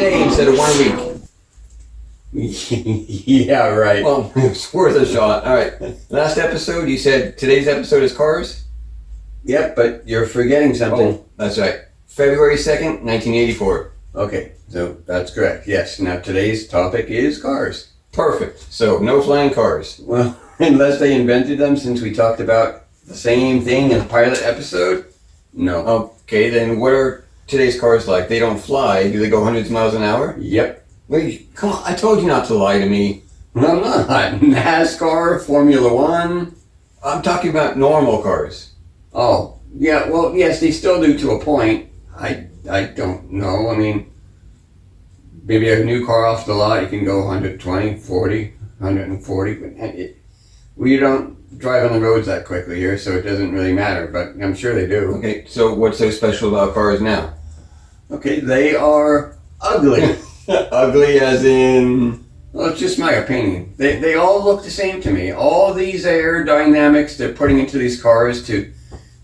day instead of 1 week. Yeah, right. Well, it's worth a shot. All right. Last episode, you said today's episode is cars? Yep, but you're forgetting something. Oh, that's right. February 2nd, 1984. Okay, so that's correct. Yes, now today's topic is cars. Perfect. So, no flying cars. Well, unless they invented them, since we talked about the same thing in the pilot episode, no. Okay, then what are today's cars like? They don't fly. Do they go hundreds of miles an hour? Yep. Wait, come on. I told you not to lie to me. No, I'm not. NASCAR, Formula One. I'm talking about normal cars. Oh, yeah, well, yes, they still do to a point. I don't know. I mean, maybe a new car off the lot, you can go 120, 40, 140. But we don't drive on the roads that quickly here, so it doesn't really matter, but I'm sure they do. Okay, so what's so special about cars now? Okay, they are ugly. Ugly as in... Well, it's just my opinion. They all look the same to me. All these aerodynamics they're putting into these cars to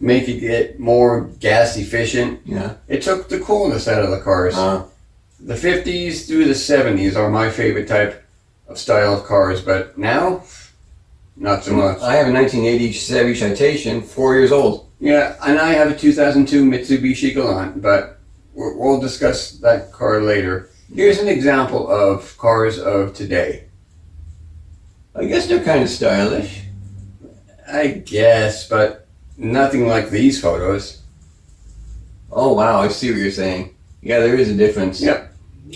make it get more gas efficient. Yeah. It took the coolness out of the cars. The 50s through the 70s are my favorite type of style of cars, but now, not so much. I have a 1980 Chevy Citation, 4 years old. Yeah, and I have a 2002 Mitsubishi Galant, but we'll discuss that car later. Here's an example of cars of today. I guess they're kind of stylish. I guess, but nothing like these photos. Oh, wow, I see what you're saying. Yeah, there is a difference. Yep.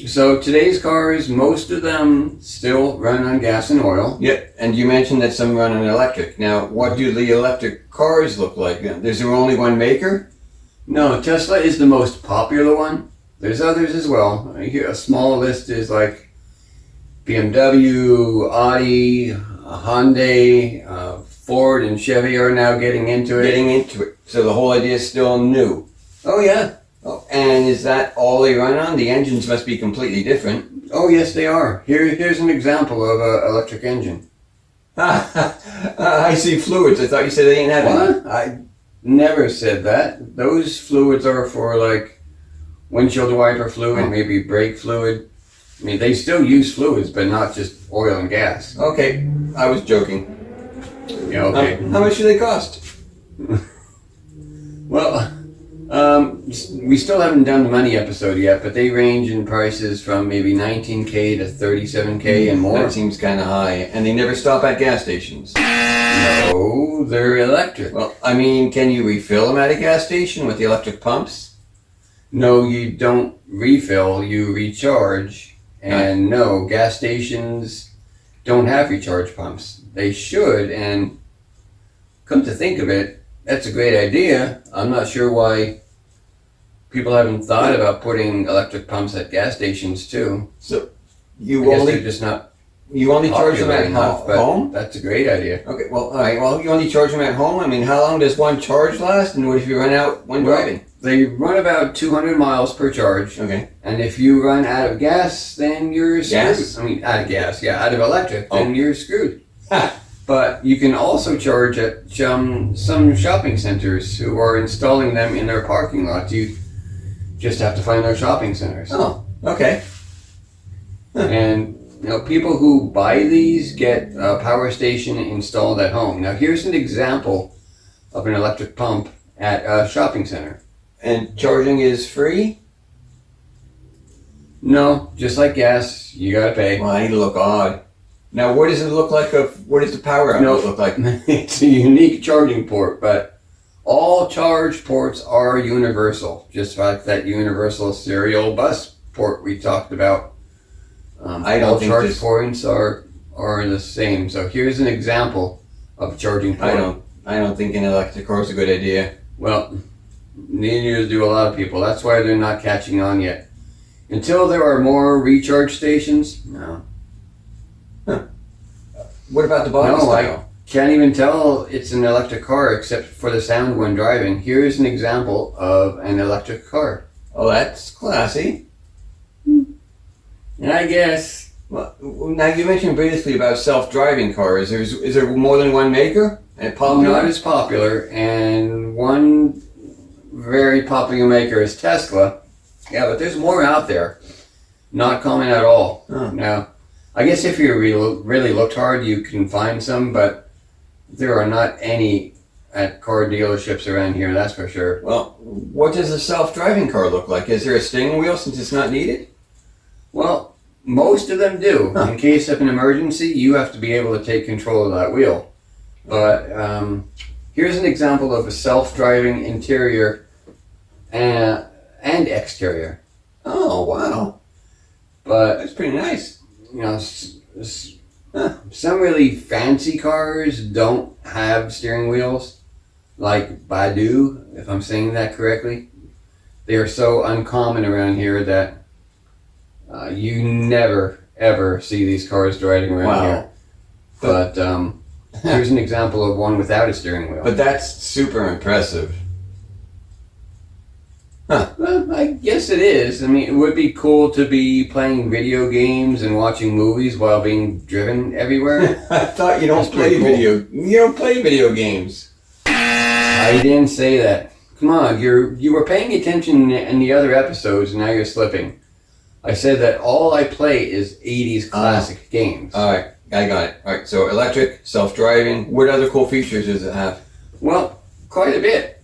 So today's cars, most of them still run on gas and oil. Yep, and you mentioned that some run on electric. Now, what do the electric cars look like? Is there only one maker? No, Tesla is the most popular one. There's others as well. Here, a small list is like BMW, Audi, Hyundai, Ford, and Chevy are now getting into it. So the whole idea is still new. Oh, yeah. Oh, and is that all they run on? The engines must be completely different. Oh, yes, they are. Here's an example of an electric engine. I see fluids. I thought you said they didn't have any. What? I never said that. Those fluids are for like windshield wiper fluid, maybe brake fluid. I mean, they still use fluids, but not just oil and gas. Okay, I was joking. Yeah, okay. How much do they cost? Well, we still haven't done the money episode yet, but they range in prices from maybe 19K to 37K and more. That seems kind of high. And they never stop at gas stations. No, they're electric. Well, I mean, can you refill them at a gas station with the electric pumps? No, you don't refill, you recharge. And no, gas stations don't have recharge pumps. They should, and come to think of it, that's a great idea. I'm not sure why people haven't thought about putting electric pumps at gas stations too. So they're just not you only charge them popular at enough, but home? that's a great idea. Okay, well, all right. Well, you only charge them at home. I mean, how long does one charge last? And what if you run out when driving? They run about 200 miles per charge. Okay. And if you run out of gas, then you're screwed. Gas? I mean, out of gas, yeah, out of electric, then you're screwed. But you can also charge at some shopping centers who are installing them in their parking lots. You just have to find their shopping centers. Oh, okay. And people who buy these get a power station installed at home. Now, here's an example of an electric pump at a shopping center. And charging is free? No, just like gas, you gotta pay. Well, it'll look odd. Now, what does it look like? What does the power outlet look like? It's a unique charging port, but all charge ports are universal, just like that universal serial bus port we talked about. I don't all think charge points are the same. So here's an example of a charging port. I don't think an electric car is a good idea. Well, neither do a lot of people. That's why they're not catching on yet. Until there are more recharge stations, no. What about the body No, style? I can't even tell it's an electric car except for the sound when driving. Here's an example of an electric car. Oh, that's classy. And I guess... Well, now, you mentioned briefly about self-driving cars. Is there more than one maker? And Not as popular, and one very popular maker is Tesla. Yeah, but there's more out there. Not common at all. Oh. Now, I guess if you really looked hard, you can find some, but there are not any at car dealerships around here, that's for sure. Well, what does a self-driving car look like? Is there a steering wheel since it's not needed? Well, most of them do. Huh. In case of an emergency, you have to be able to take control of that wheel. But here's an example of a self-driving interior and exterior. Oh, wow. But That's pretty nice. you know, some really fancy cars don't have steering wheels, like Baidu, if I'm saying that correctly. They are so uncommon around here that you never ever see these cars driving around Wow. here. But here's an example of one without a steering wheel. But that's super impressive. Well, I guess it is. I mean, it would be cool to be playing video games and watching movies while being driven everywhere. I thought you don't That's pretty play cool. You don't play video games. I didn't say that. Come on, you were paying attention in the other episodes, and now you're slipping. I said that all I play is 80s classic games. All right, I got it. All right, so electric, self-driving. What other cool features does it have? Well, quite a bit.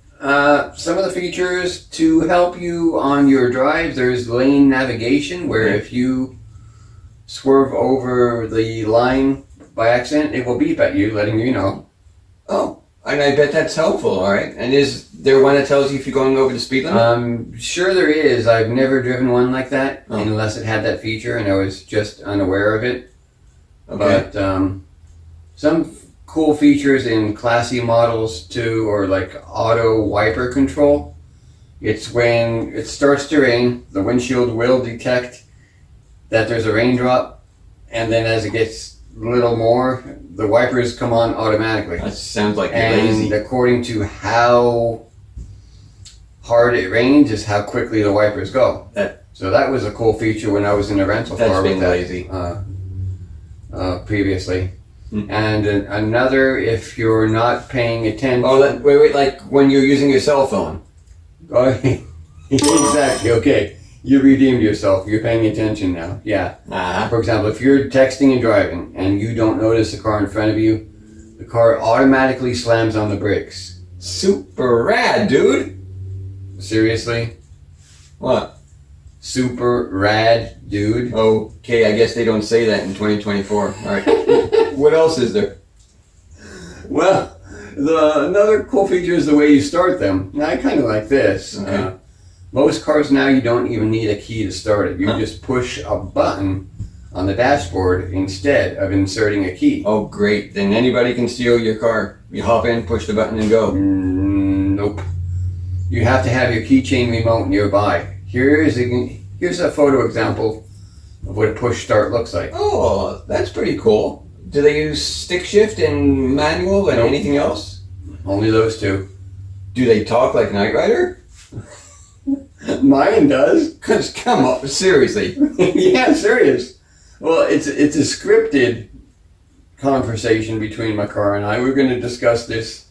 Some of the features to help you on your drives, there's lane navigation, where Okay. if you swerve over the line by accident, it will beep at you, letting you know. Oh, and I bet that's helpful. All right, and is there one that tells you if you're going over the speed limit? Sure there is. I've never driven one like that, Oh. unless it had that feature, and I was just unaware of it. Okay. But some cool features in classy models too, or like auto wiper control. It's when it starts to rain, the windshield will detect that there's a raindrop, and then as it gets a little more, the wipers come on automatically. That sounds like you're And lazy. according to how hard it rains is how quickly the wipers go. So that was a cool feature when I was in a rental That's car being with that, lazy. previously. Hmm. And another, if you're not paying attention. Oh, wait, like when you're using your cell phone. Exactly. Okay, you redeemed yourself. You're paying attention now. Yeah. Ah, For example, if you're texting and driving and you don't notice the car in front of you, the car automatically slams on the brakes. super rad, dude. Seriously? What? Super rad, dude. Okay, I guess they don't say that in 2024. All right. What else is there? Well, another cool feature is the way you start them. Now, I kind of like this. Okay. Most cars now, you don't even need a key to start it. You Huh. just push a button on the dashboard instead of inserting a key. Oh, great. Then anybody can steal your car. You hop in, push the button, and go. Nope. You have to have your keychain remote nearby. Here's a photo example of what a push start looks like. Oh, that's pretty cool. Do they use stick shift and manual and Nope. anything else? Only those two. Do they talk like Knight Rider? Mine does. Cause come on, seriously. Yeah, serious. Well, it's a scripted conversation between my car and I. We're going to discuss this,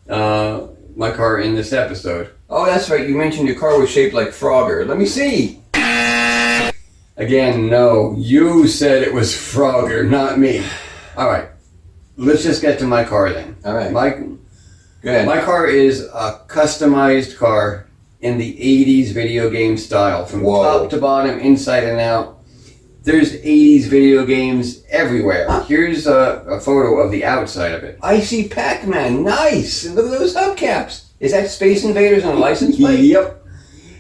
my car in this episode. Oh, that's right. You mentioned your car was shaped like Frogger. Let me see. Again, no, you said it was Frogger, not me. All right, let's just get to my car then. All right. My Go ahead. my car is a customized car in the 80s video game style, from Whoa. top to bottom, inside and out. There's 80s video games everywhere. Huh. Here's a photo of the outside of it. I see Pac-Man. Nice. And look at those hubcaps. Is that Space Invaders on a license plate? Yep.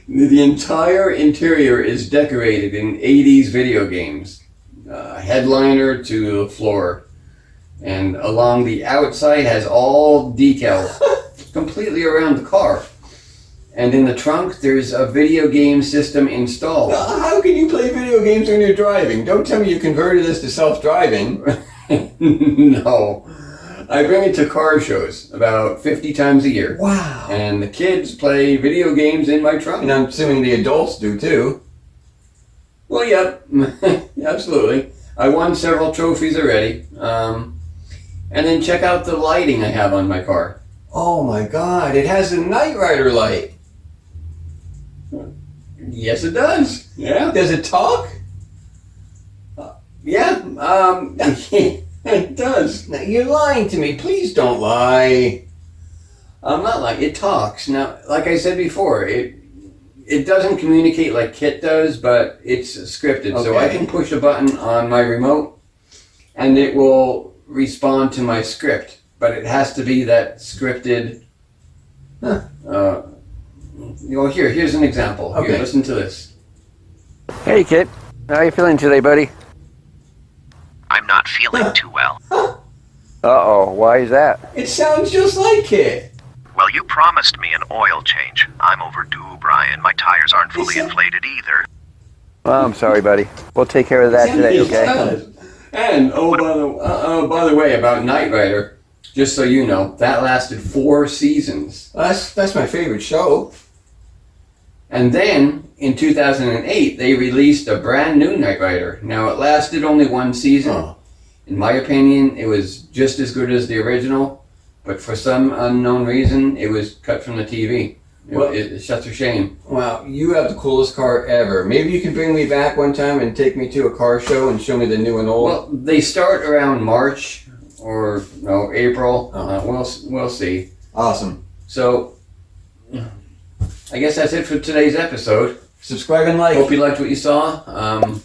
The entire interior is decorated in 80s video games. Headliner to the floor. And along the outside has all decals completely around the car. And in the trunk, there's a video game system installed. How can you play video games when you're driving? Don't tell me you converted this to self-driving. No. I bring it to car shows about 50 times a year. Wow. And the kids play video games in my trunk. And I'm assuming the adults do too. Well, yep, absolutely. I won several trophies already. And then check out the lighting I have on my car. Oh my God, it has a Knight Rider light. Yes, it does. Yeah. Does it talk? Yeah, it does. Now, you're lying to me. Please don't lie. I'm not like it talks. Now, like I said before, it doesn't communicate like Kit does, but it's scripted. So I Okay. can push a button on my remote and it will respond to my script. But it has to be that scripted. Huh. Here's an example. Okay. Here, listen to this. Hey, Kit. How are you feeling today, buddy? I'm not feeling too well. Uh-oh. Why is that? It sounds just like Kit. Well, you promised me an oil change. I'm overdue, Brian. My tires aren't fully Listen. inflated either. Well, I'm sorry, buddy. We'll take care of that today, It okay? does. And by the way, about Knight Rider, just so you know, that lasted 4 seasons. That's my favorite show. And then in 2008, they released a brand new Knight Rider. Now it lasted only 1 season. Oh. In my opinion, it was just as good as the original, but for some unknown reason, it was cut from the TV. Well- It's such a shame. Wow, you have the coolest car ever. Maybe you can bring me back one time and take me to a car show and show me the new and old. Well, they start around March or no April. Oh. We'll see. Awesome. So, I guess that's it for today's episode. Subscribe and like. Hope you liked what you saw. Try to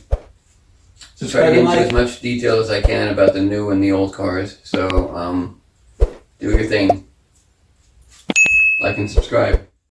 Subscribe get and into like. as much detail as I can about the new and the old cars. So, do your thing. Like and subscribe.